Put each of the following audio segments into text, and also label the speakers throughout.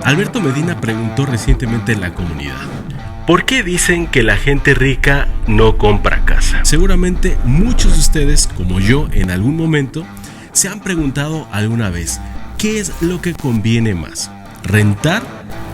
Speaker 1: Alberto Medina preguntó recientemente en la comunidad: ¿por qué dicen que la gente rica no compra casa? Seguramente muchos de ustedes, como yo en algún momento, se han preguntado alguna vez: ¿qué es lo que conviene más? ¿Rentar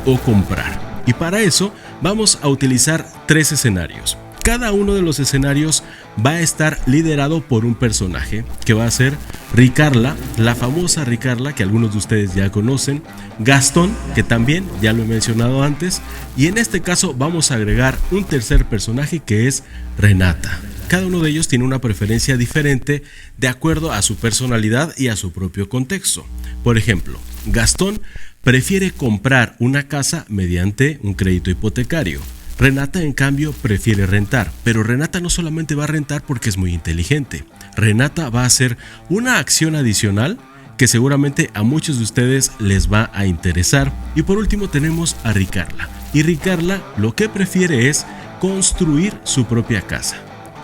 Speaker 1: o comprar? Y para eso vamos a utilizar 3 escenarios. Cada uno de los escenarios va a estar liderado por un personaje que va a ser Ricarla, la famosa Ricarla que algunos de ustedes ya conocen, Gastón, que también ya lo he mencionado antes, y en este caso vamos a agregar un tercer personaje que es Renata. Cada uno de ellos tiene una preferencia diferente de acuerdo a su personalidad y a su propio contexto. Por ejemplo, Gastón prefiere comprar una casa mediante un crédito hipotecario. Renata, en cambio, prefiere rentar, pero Renata no solamente va a rentar porque es muy inteligente. Renata va a hacer una acción adicional que seguramente a muchos de ustedes les va a interesar. Y por último tenemos a Ricarla. Y Ricarla lo que prefiere es construir su propia casa.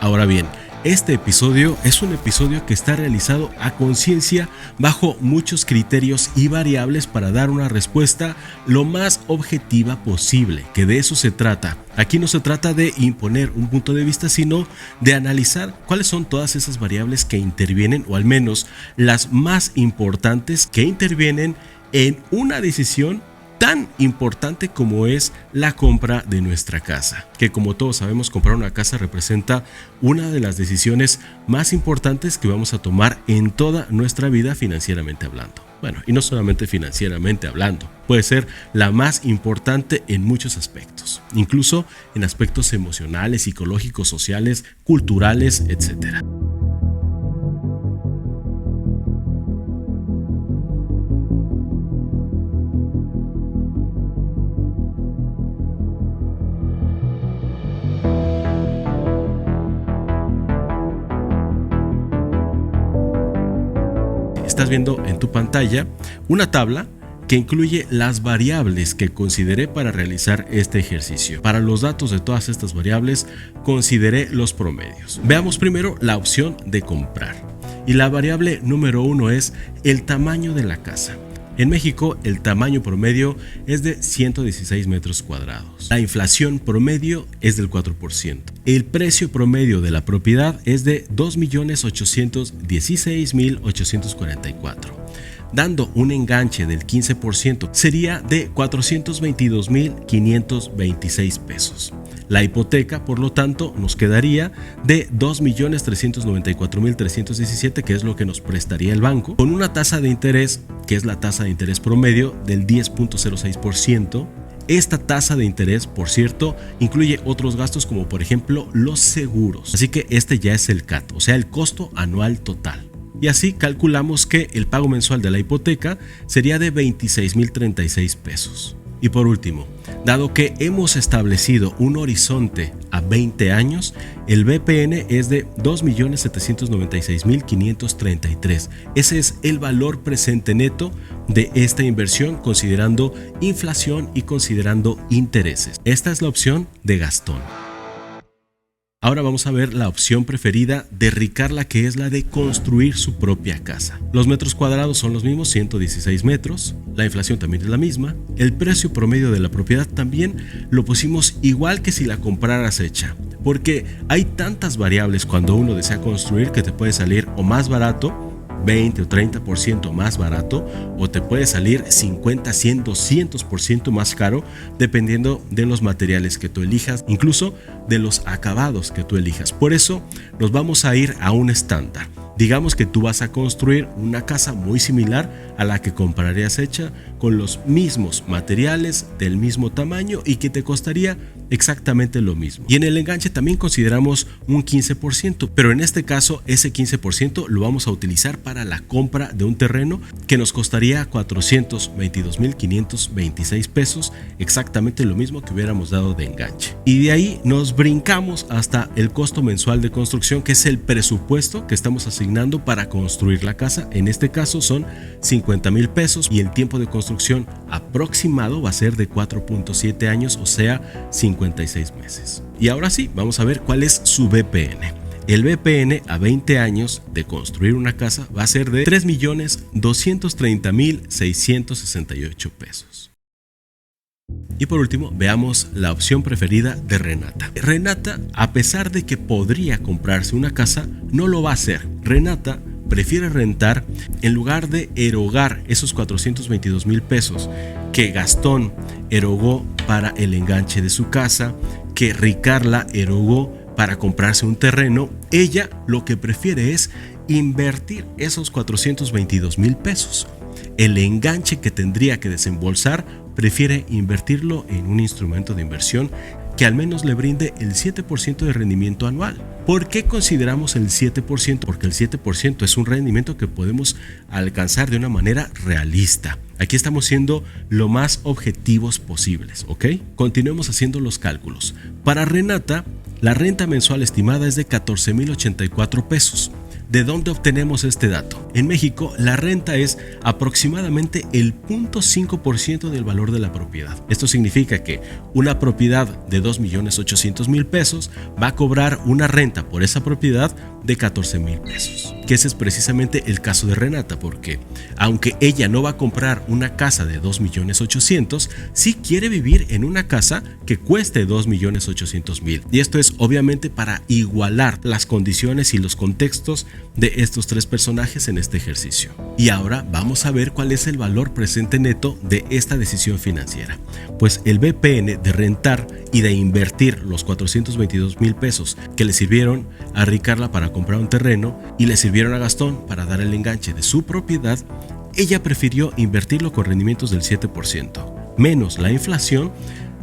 Speaker 1: Ahora bien, este episodio es un episodio que está realizado a conciencia bajo muchos criterios y variables para dar una respuesta lo más objetiva posible, que de eso se trata. Aquí no se trata de imponer un punto de vista, sino de analizar cuáles son todas esas variables que intervienen, o al menos las más importantes que intervienen en una decisión tan importante como es la compra de nuestra casa, que como todos sabemos, comprar una casa representa una de las decisiones más importantes que vamos a tomar en toda nuestra vida financieramente hablando. Bueno, y no solamente financieramente hablando, puede ser la más importante en muchos aspectos, incluso en aspectos emocionales, psicológicos, sociales, culturales, etc. Estás viendo en tu pantalla una tabla que incluye las variables que consideré para realizar este ejercicio. Para los datos de todas estas variables, consideré los promedios. Veamos primero la opción de comprar. Y la variable número 1 es el tamaño de la casa. En México, el tamaño promedio es de 116 metros cuadrados. La inflación promedio es del 4%. El precio promedio de la propiedad es de 2.816.844. Dando un enganche del 15%, sería de 422.526 pesos. La hipoteca, por lo tanto, nos quedaría de 2.394.317, que es lo que nos prestaría el banco, con una tasa de interés, que es la tasa de interés promedio, del 10.06%. Esta tasa de interés, por cierto, incluye otros gastos como por ejemplo los seguros. Así que este ya es el CAT, o sea, el costo anual total. Y así calculamos que el pago mensual de la hipoteca sería de 26.036 pesos. Y por último, dado que hemos establecido un horizonte a 20 años, el BPN es de 2.796.533. Ese es el valor presente neto de esta inversión considerando inflación y considerando intereses. Esta es la opción de Gastón. Ahora vamos a ver la opción preferida de Ricarla, que es la de construir su propia casa. Los metros cuadrados son los mismos, 116 metros. La inflación también es la misma. El precio promedio de la propiedad también lo pusimos igual que si la compraras hecha, porque hay tantas variables cuando uno desea construir que te puede salir o más barato, 20 o 30% más barato, o te puede salir 50, 100, 200% más caro, dependiendo de los materiales que tú elijas, incluso de los acabados que tú elijas. Por eso nos vamos a ir a un estándar. Digamos que tú vas a construir una casa muy similar a la que comprarías hecha, con los mismos materiales, del mismo tamaño, y que te costaría exactamente lo mismo. Y en el enganche también consideramos un 15%, pero en este caso ese 15% lo vamos a utilizar para la compra de un terreno que nos costaría 422.526 pesos, exactamente lo mismo que hubiéramos dado de enganche. Y de ahí nos brincamos hasta el costo mensual de construcción, que es el presupuesto que estamos asignando para construir la casa. En este caso son 50,000 pesos y el tiempo de construcción aproximado va a ser de 4.7 años, o sea 56 meses. Y ahora sí, vamos a ver cuál es su BPN. El BPN a 20 años de construir una casa va a ser de 3.230.668 pesos. Y por último, veamos la opción preferida de Renata. Renata, a pesar de que podría comprarse una casa, no lo va a hacer. Renata prefiere rentar en lugar de erogar esos 422,000 pesos que Gastón erogó para el enganche de su casa, que Ricarla erogó para comprarse un terreno. Ella lo que prefiere es invertir esos 422,000 pesos. El enganche que tendría que desembolsar, prefiere invertirlo en un instrumento de inversión que al menos le brinde el 7% de rendimiento anual. ¿Por qué consideramos el 7%? Porque el 7% es un rendimiento que podemos alcanzar de una manera realista. Aquí estamos siendo lo más objetivos posibles, ¿ok? Continuemos haciendo los cálculos. Para Renata, la renta mensual estimada es de 14,084 pesos. ¿De dónde obtenemos este dato? En México, la renta es aproximadamente el 0.5% del valor de la propiedad. Esto significa que una propiedad de 2,800,000 pesos va a cobrar una renta por esa propiedad de 14,000 pesos. Que ese es precisamente el caso de Renata, porque aunque ella no va a comprar una casa de 2,800,000, sí quiere vivir en una casa que cueste 2,800,000. Y esto es obviamente para igualar las condiciones y los contextos de estos tres personajes en este ejercicio. Y ahora vamos a ver cuál es el valor presente neto de esta decisión financiera. Pues el BPN de rentar y de invertir los 422,000 pesos que le sirvieron a Ricarla para comprar un terreno y le sirvieron a Gastón para dar el enganche de su propiedad, ella prefirió invertirlo con rendimientos del 7%, menos la inflación,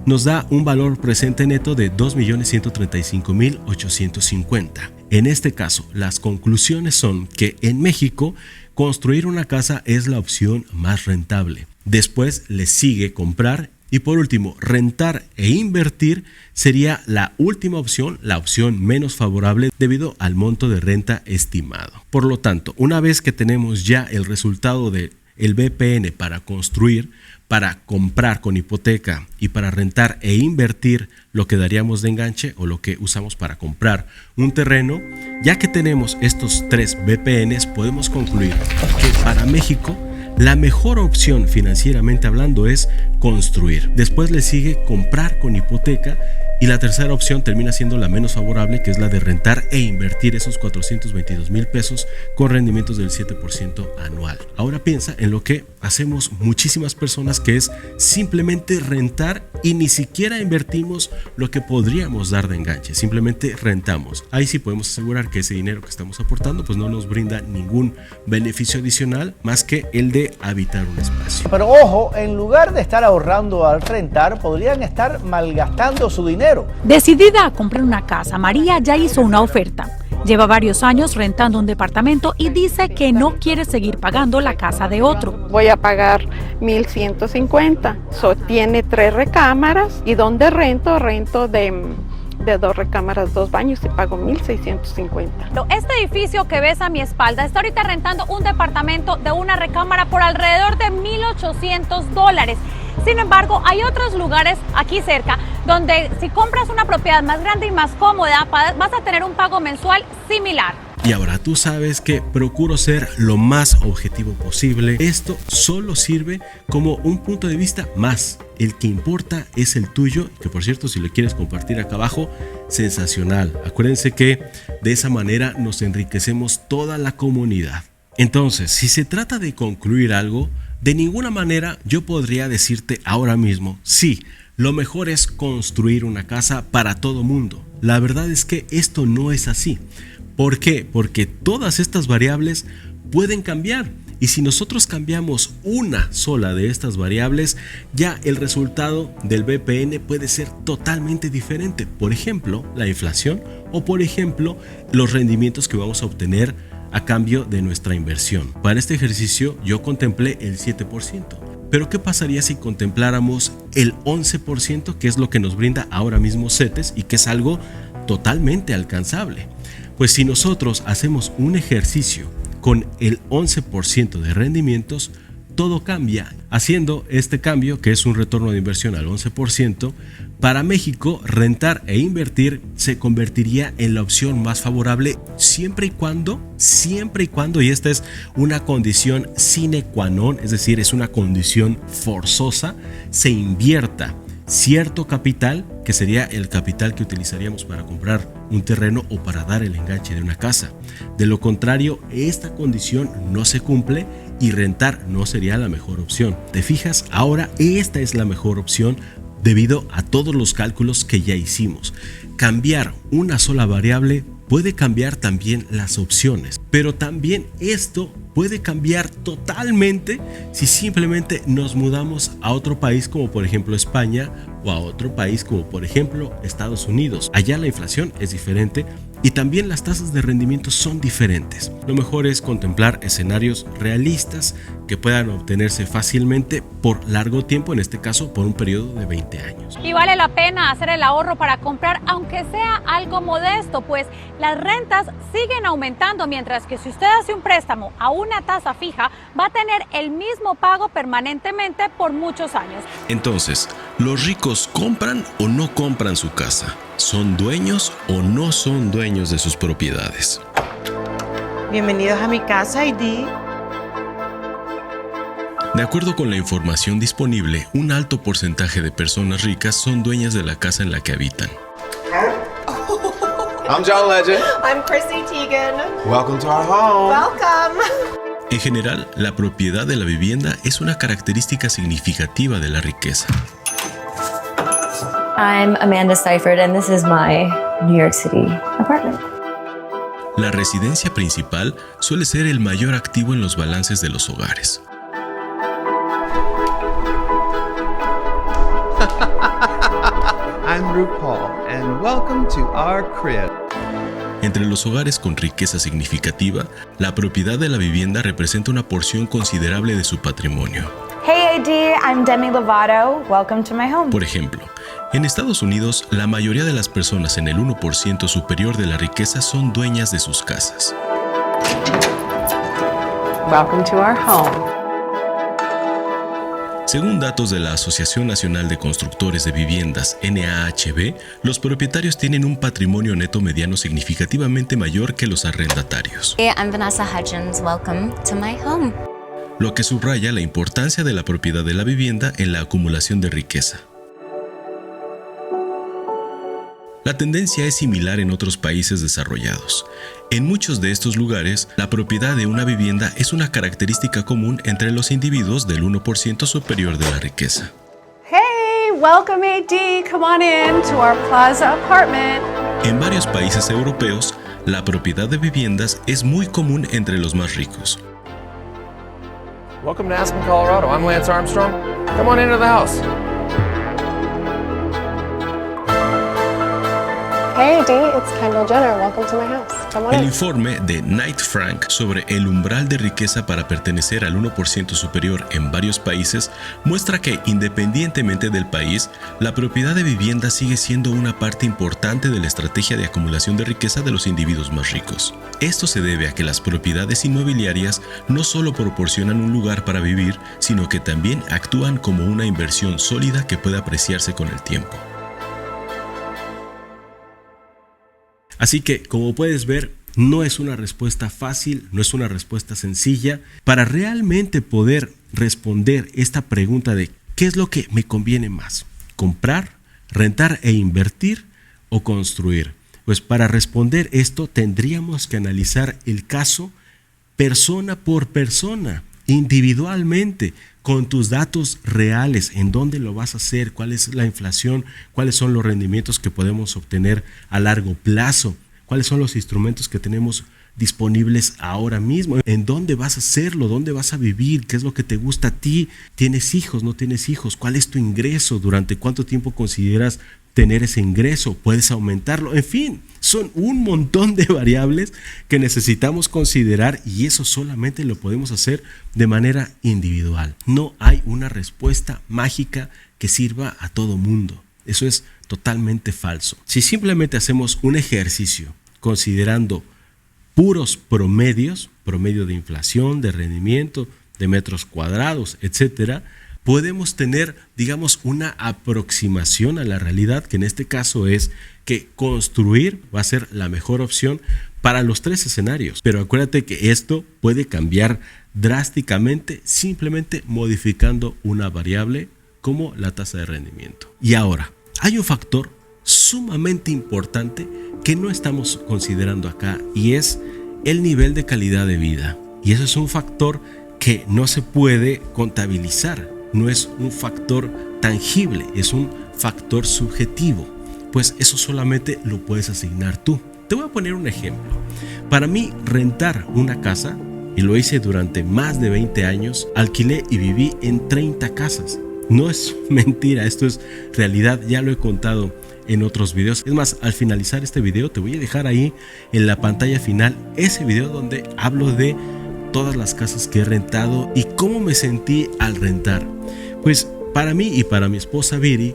Speaker 1: nos da un valor presente neto de 2,135,850. En este caso, las conclusiones son que en México construir una casa es la opción más rentable. Después le sigue comprar y por último, rentar e invertir sería la última opción, la opción menos favorable debido al monto de renta estimado. Por lo tanto, una vez que tenemos ya el resultado del BPN para construir, para comprar con hipoteca y para rentar e invertir lo que daríamos de enganche o lo que usamos para comprar un terreno, ya que tenemos estos tres BPNs, podemos concluir que para México la mejor opción financieramente hablando es construir. Después le sigue comprar con hipoteca y la tercera opción termina siendo la menos favorable, que es la de rentar e invertir esos 422,000 pesos con rendimientos del 7% anual. Ahora piensa en lo que hacemos muchísimas personas, que es simplemente rentar y ni siquiera invertimos lo que podríamos dar de enganche, simplemente rentamos. Ahí sí podemos asegurar que ese dinero que estamos aportando pues no nos brinda ningún beneficio adicional más que el de habitar un espacio.
Speaker 2: Pero ojo, en lugar de estar ahorrando al rentar, podrían estar malgastando su dinero.
Speaker 3: Decidida a comprar una casa, María ya hizo una oferta. Lleva varios años rentando un departamento y dice que no quiere seguir pagando la casa de otro.
Speaker 4: Voy a pagar 1,150. Tiene 3 recámaras y donde rento de 2 recámaras, 2 baños y pago 1,650.
Speaker 3: Este edificio que ves a mi espalda está ahorita rentando un departamento de una recámara por alrededor de $1,800. Sin embargo, hay otros lugares aquí cerca donde si compras una propiedad más grande y más cómoda, vas a tener un pago mensual similar.
Speaker 1: Y ahora tú sabes que procuro ser lo más objetivo posible. Esto solo sirve como un punto de vista más. El que importa es el tuyo, que por cierto, si lo quieres compartir acá abajo, sensacional. Acuérdense que de esa manera nos enriquecemos toda la comunidad. Entonces, si se trata de concluir algo, de ninguna manera yo podría decirte ahora mismo, sí, lo mejor es construir una casa para todo mundo. La verdad es que esto no es así. ¿Por qué? Porque todas estas variables pueden cambiar. Y si nosotros cambiamos una sola de estas variables, ya el resultado del BPN puede ser totalmente diferente. Por ejemplo, la inflación o por ejemplo, los rendimientos que vamos a obtener a cambio de nuestra inversión. Para este ejercicio yo contemplé el 7%. Pero ¿qué pasaría si contempláramos el 11%, que es lo que nos brinda ahora mismo CETES y que es algo totalmente alcanzable? Pues si nosotros hacemos un ejercicio con el 11% de rendimientos, todo cambia. Haciendo este cambio, que es un retorno de inversión al 11%, para México rentar e invertir se convertiría en la opción más favorable siempre y cuando, y esta es una condición sine qua non, es decir, es una condición forzosa, se invierta cierto capital, que sería el capital que utilizaríamos para comprar un terreno o para dar el enganche de una casa. De lo contrario, esta condición no se cumple y rentar no sería la mejor opción. ¿Te fijas? Ahora esta es la mejor opción debido a todos los cálculos que ya hicimos. Cambiar una sola variable puede cambiar también las opciones, pero también esto puede cambiar totalmente si simplemente nos mudamos a otro país como por ejemplo España o a otro país como por ejemplo Estados Unidos. Allá la inflación es diferente y también las tasas de rendimiento son diferentes. Lo mejor es contemplar escenarios realistas que puedan obtenerse fácilmente por largo tiempo, en este caso por un periodo de 20 años.
Speaker 3: Y vale la pena hacer el ahorro para comprar, aunque sea algo modesto, pues las rentas siguen aumentando, mientras que si usted hace un préstamo a una tasa fija, va a tener el mismo pago permanentemente por muchos años.
Speaker 1: Entonces, ¿los ricos compran o no compran su casa? ¿Son dueños o no son dueños de sus propiedades?
Speaker 5: Bienvenidos a mi casa, ID.
Speaker 1: De acuerdo con la información disponible, un alto porcentaje de personas ricas son dueñas de la casa en la que habitan.
Speaker 6: I'm John Legend.
Speaker 5: I'm Chrissy Teigen.
Speaker 6: Welcome to our home.
Speaker 5: Welcome.
Speaker 1: En general, la propiedad de la vivienda es una característica significativa de la riqueza.
Speaker 7: I'm Amanda Seifert, and this is my New York City apartment.
Speaker 1: La residencia principal suele ser el mayor activo en los balances de los hogares.
Speaker 8: I'm RuPaul, and welcome to our crib.
Speaker 1: Entre los hogares con riqueza significativa, la propiedad de la vivienda representa una porción considerable de su patrimonio.
Speaker 9: Hey ID, I'm Demi Lovato. Welcome to my home.
Speaker 1: Por ejemplo, en Estados Unidos, la mayoría de las personas en el 1% superior de la riqueza son dueñas de sus casas.
Speaker 4: Welcome to our home.
Speaker 1: Según datos de la Asociación Nacional de Constructores de Viviendas, NAHB, los propietarios tienen un patrimonio neto mediano significativamente mayor que los arrendatarios.
Speaker 7: Hey, I'm Vanessa Hudgens. Welcome to my home.
Speaker 1: Lo que subraya la importancia de la propiedad de la vivienda en la acumulación de riqueza. La tendencia es similar en otros países desarrollados. En muchos de estos lugares, la propiedad de una vivienda es una característica común entre los individuos del 1% superior de la riqueza.
Speaker 9: Hey, welcome AD. Come on in to our plaza apartment.
Speaker 1: En varios países europeos, la propiedad de viviendas es muy común entre los más ricos.
Speaker 6: Welcome to Aspen, Colorado. I'm Lance Armstrong. Come on into the house.
Speaker 9: Hey AD, it's Kendall Jenner. Welcome to my house. Come on
Speaker 1: El
Speaker 9: in.
Speaker 1: informe de Knight Frank sobre el umbral de riqueza para pertenecer al 1% superior en varios países muestra que, independientemente del país, la propiedad de vivienda sigue siendo una parte importante de la estrategia de acumulación de riqueza de los individuos más ricos. Esto se debe a que las propiedades inmobiliarias no solo proporcionan un lugar para vivir, sino que también actúan como una inversión sólida que puede apreciarse con el tiempo. Así que, como puedes ver, no es una respuesta fácil, no es una respuesta sencilla. Para realmente poder responder esta pregunta de ¿qué es lo que me conviene más? ¿Comprar, rentar e invertir o construir? Pues para responder esto tendríamos que analizar el caso persona por persona, individualmente, con tus datos reales, en dónde lo vas a hacer, cuál es la inflación, cuáles son los rendimientos que podemos obtener a largo plazo, cuáles son los instrumentos que tenemos disponibles ahora mismo, en dónde vas a hacerlo, dónde vas a vivir, qué es lo que te gusta a ti, tienes hijos, no tienes hijos, cuál es tu ingreso, durante cuánto tiempo consideras tener ese ingreso, puedes aumentarlo, en fin, son un montón de variables que necesitamos considerar y eso solamente lo podemos hacer de manera individual. No hay una respuesta mágica que sirva a todo mundo. Eso es totalmente falso. Si simplemente hacemos un ejercicio considerando puros promedios, promedio de inflación, de rendimiento, de metros cuadrados, etcétera, podemos tener, digamos, una aproximación a la realidad, que en este caso es que construir va a ser la mejor opción para los tres escenarios. Pero acuérdate que esto puede cambiar drásticamente simplemente modificando una variable como la tasa de rendimiento. Y ahora, hay un factor sumamente importante que no estamos considerando acá y es el nivel de calidad de vida. Y eso es un factor que no se puede contabilizar, no es un factor tangible, es un factor subjetivo, pues eso solamente lo puedes asignar tú. Te voy a poner un ejemplo. Para mí, rentar una casa, y lo hice durante más de 20 años, alquilé y viví en 30 casas. No es mentira, esto es realidad, ya lo he contado en otros videos. Es más, al finalizar este video te voy a dejar ahí en la pantalla final ese video donde hablo de todas las casas que he rentado y cómo me sentí al rentar. Pues para mí y para mi esposa Viri,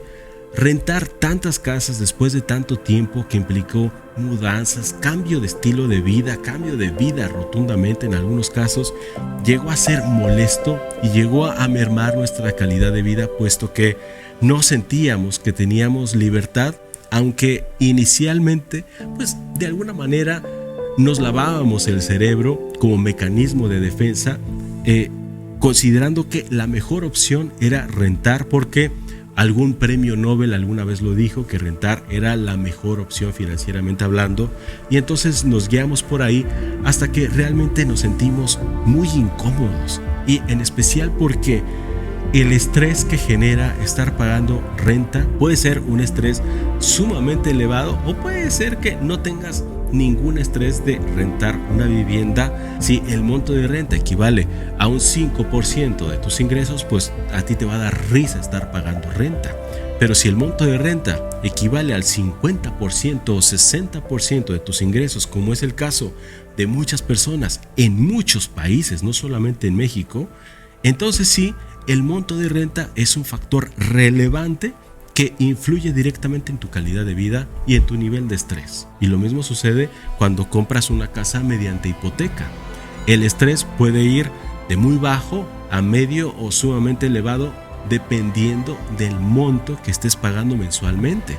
Speaker 1: rentar tantas casas después de tanto tiempo que implicó mudanzas, cambio de estilo de vida, cambio de vida rotundamente en algunos casos, llegó a ser molesto y llegó a mermar nuestra calidad de vida, puesto que no sentíamos que teníamos libertad, aunque inicialmente, pues de alguna manera nos lavábamos el cerebro como mecanismo de defensa, considerando que la mejor opción era rentar, porque algún premio Nobel alguna vez lo dijo, que rentar era la mejor opción financieramente hablando, y entonces nos guiamos por ahí hasta que realmente nos sentimos muy incómodos, y en especial porque el estrés que genera estar pagando renta puede ser un estrés sumamente elevado, o puede ser que no tengas ningún estrés de rentar una vivienda. Si el monto de renta equivale a un 5% de tus ingresos, pues a ti te va a dar risa estar pagando renta. Pero si el monto de renta equivale al 50% o 60% de tus ingresos, como es el caso de muchas personas en muchos países, no solamente en México, entonces sí, el monto de renta es un factor relevante que influye directamente en tu calidad de vida y en tu nivel de estrés. Y lo mismo sucede cuando compras una casa mediante hipoteca. El estrés puede ir de muy bajo a medio o sumamente elevado dependiendo del monto que estés pagando mensualmente.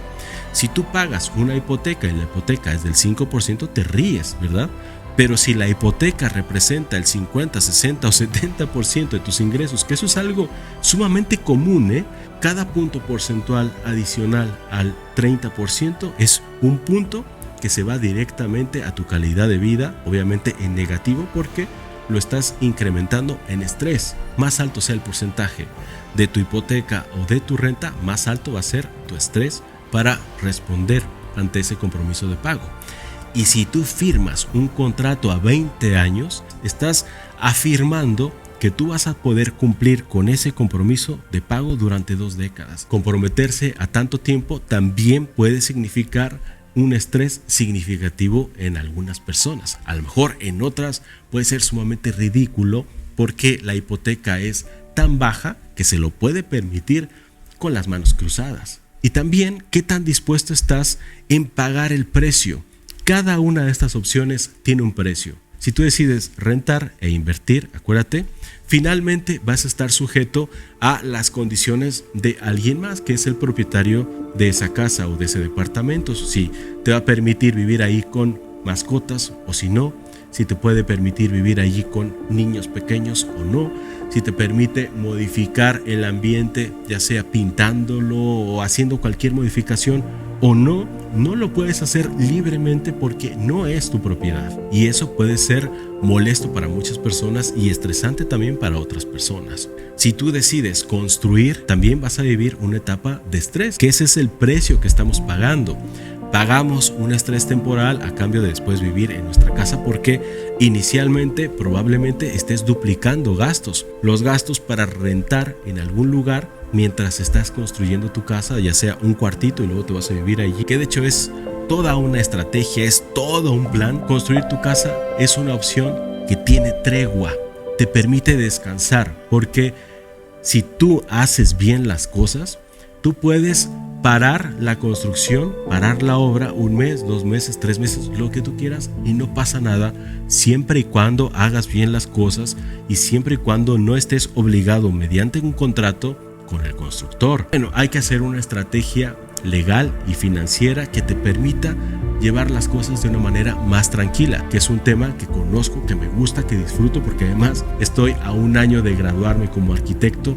Speaker 1: Si tú pagas una hipoteca y la hipoteca es del 5%, te ríes, ¿verdad? Pero si la hipoteca representa el 50, 60 o 70% de tus ingresos, que eso es algo sumamente común, cada punto porcentual adicional al 30% es un punto que se va directamente a tu calidad de vida, obviamente en negativo, porque lo estás incrementando en estrés. Más alto sea el porcentaje de tu hipoteca o de tu renta, más alto va a ser tu estrés para responder ante ese compromiso de pago. Y si tú firmas un contrato a 20 años, estás afirmando que tú vas a poder cumplir con ese compromiso de pago durante 2 décadas. Comprometerse a tanto tiempo también puede significar un estrés significativo en algunas personas. A lo mejor en otras puede ser sumamente ridículo porque la hipoteca es tan baja que se lo puede permitir con las manos cruzadas. Y también, ¿qué tan dispuesto estás en pagar el precio? Cada una de estas opciones tiene un precio. Si tú decides rentar e invertir, acuérdate, finalmente vas a estar sujeto a las condiciones de alguien más, que es el propietario de esa casa o de ese departamento. Si te va a permitir vivir ahí con mascotas o si no, si te puede permitir vivir allí con niños pequeños o no, si te permite modificar el ambiente, ya sea pintándolo o haciendo cualquier modificación o no, no lo puedes hacer libremente porque no es tu propiedad. Y eso puede ser molesto para muchas personas y estresante también para otras personas. Si tú decides construir, también vas a vivir una etapa de estrés, que ese es el precio que estamos pagando. Pagamos un estrés temporal a cambio de después vivir en nuestra casa porque inicialmente probablemente estés duplicando gastos. Los gastos para rentar en algún lugar mientras estás construyendo tu casa, ya sea un cuartito y luego te vas a vivir allí, que de hecho es toda una estrategia, es todo un plan. Construir tu casa es una opción que tiene tregua, te permite descansar, porque si tú haces bien las cosas, tú puedes parar la construcción, parar la obra 1 mes, 2 meses, 3 meses, lo que tú quieras y no pasa nada, siempre y cuando hagas bien las cosas y siempre y cuando no estés obligado mediante un contrato con el constructor. Bueno, hay que hacer una estrategia legal y financiera que te permita llevar las cosas de una manera más tranquila, que es un tema que conozco, que me gusta, que disfruto, porque además estoy a 1 año de graduarme como arquitecto,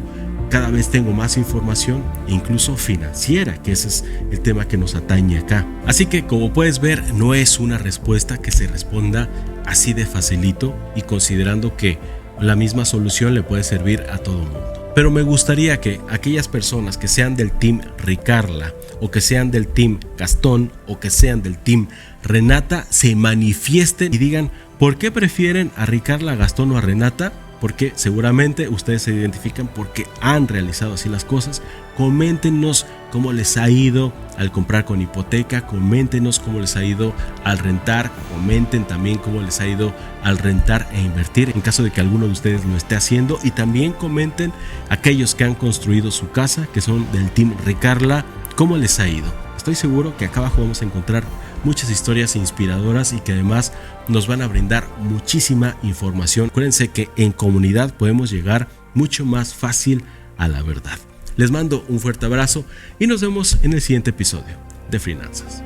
Speaker 1: cada vez tengo más información, incluso financiera, que ese es el tema que nos atañe acá. Así que como puedes ver, no es una respuesta que se responda así de facilito y considerando que la misma solución le puede servir a todo mundo. Pero me gustaría que aquellas personas que sean del team Ricarla o que sean del team Gastón o que sean del team Renata se manifiesten y digan por qué prefieren a Ricarla, a Gastón o a Renata, porque seguramente ustedes se identifican porque han realizado así las cosas. Coméntenos cómo les ha ido al comprar con hipoteca, coméntenos cómo les ha ido al rentar, comenten también cómo les ha ido al rentar e invertir en caso de que alguno de ustedes lo esté haciendo, y también comenten aquellos que han construido su casa, que son del team Ricarla, cómo les ha ido. Estoy seguro que acá abajo vamos a encontrar muchas historias inspiradoras y que además nos van a brindar muchísima información. Acuérdense que en comunidad podemos llegar mucho más fácil a la verdad. Les mando un fuerte abrazo y nos vemos en el siguiente episodio de Finanzas.